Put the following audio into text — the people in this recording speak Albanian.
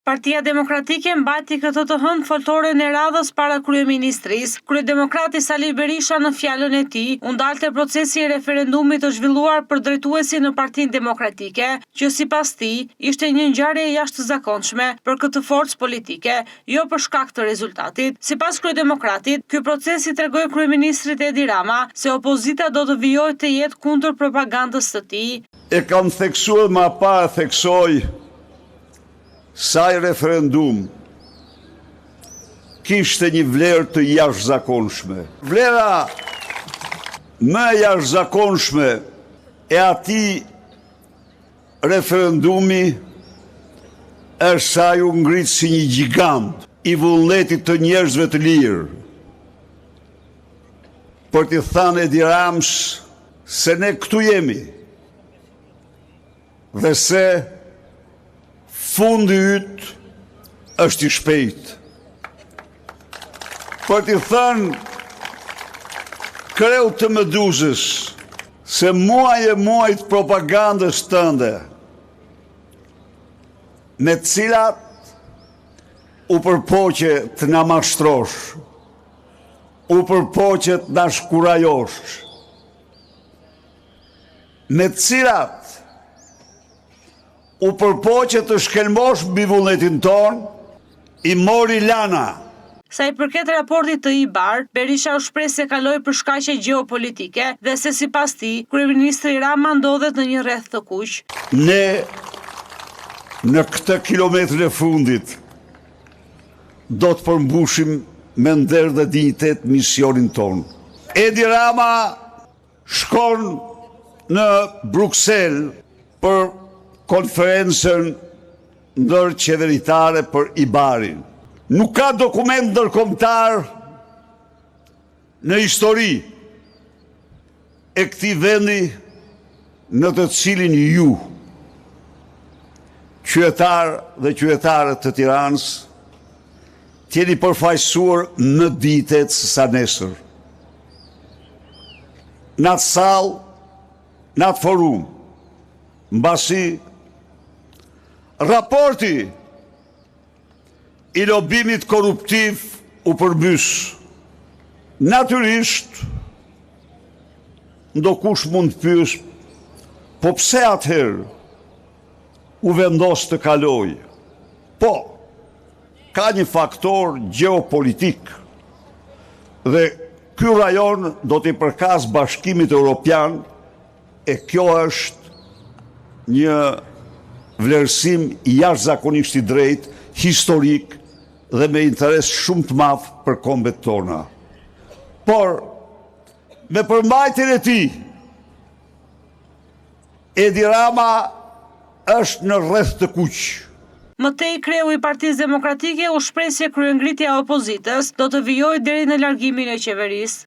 Partia Demokratike mbajti këtë të hënë foltoren e radhës para kryeministrisë. Kryedemokrati Sali Berisha në fjalën e tij u ndalte procesi i referendumit të zhvilluar për drejtuesin në Partinë Demokratike, që sipas tij ishte një ngjarje e jashtëzakonshme për këtë forcë politike, jo për shkak të rezultatit. Sipas kryedemokratit, ky proces i tregoi kryeministrit Edi Rama se opozita do të vijojë të jetë kundër propagandës së tij. E kam theksuar më parë theksoj saj referendum kishte një vlerë të jashtëzakonshme. Vlera më e jashtëzakonshme e atij referendumi është sa ju ngrit si një gjigant i vullnetit të njerëzve të lirë, për t'i thënë Edi Ramës se ne këtu jemi dhe se fundi yt është i shpejt. Për t'i thënë kreu të Meduzës se muaj e muajt propagandës tënde, me cilat u përpoqe të na mashtrosh, u përpoqe të na shkurajosh, me cilat u përpoqe të shkelmosh mbi vullnetin ton, i mori lana. Sa i përket raportit të IBAR, Berisha u shpreh se kaloi për shkaqe gjeopolitike dhe se sipas tij, kryeministri Rama ndodhet në një rreth të kuq. Ne në këtë kilometrin e fundit do të përmbushim me nder dhe dinjitet misionin ton. Edi Rama shkon në Bruksel për konferencën ndërqeveritare për IBAR-in. Nuk ka dokument ndërkombëtar në histori e këtij vendi në të cilin ju, qytetar dhe qytetare të Tiranës, t'jeni përfaqësuar më ditet se sa nesër. Në atë sallë, në atë forum, mbasi raporti i lobimit korruptiv u përbys. Natyrisht, ndokush mund të pyes, po pse atëherë u vendos të kaloj? Po, ka një faktor gjeopolitik dhe ky rajon do t'i përkas Bashkimit Evropian e kjo është një vlerësim i jashtëzakonisht i drejtë, historik dhe me interes shumë të madh për kombet tona. Por, me përmbajtjen e tij, Edi Rama është në rreth të kuq. Mëtej kreu i Partisë Demokratike u shpreh se kryengritja e opozitës do të vijojë deri në largimin e qeverisë.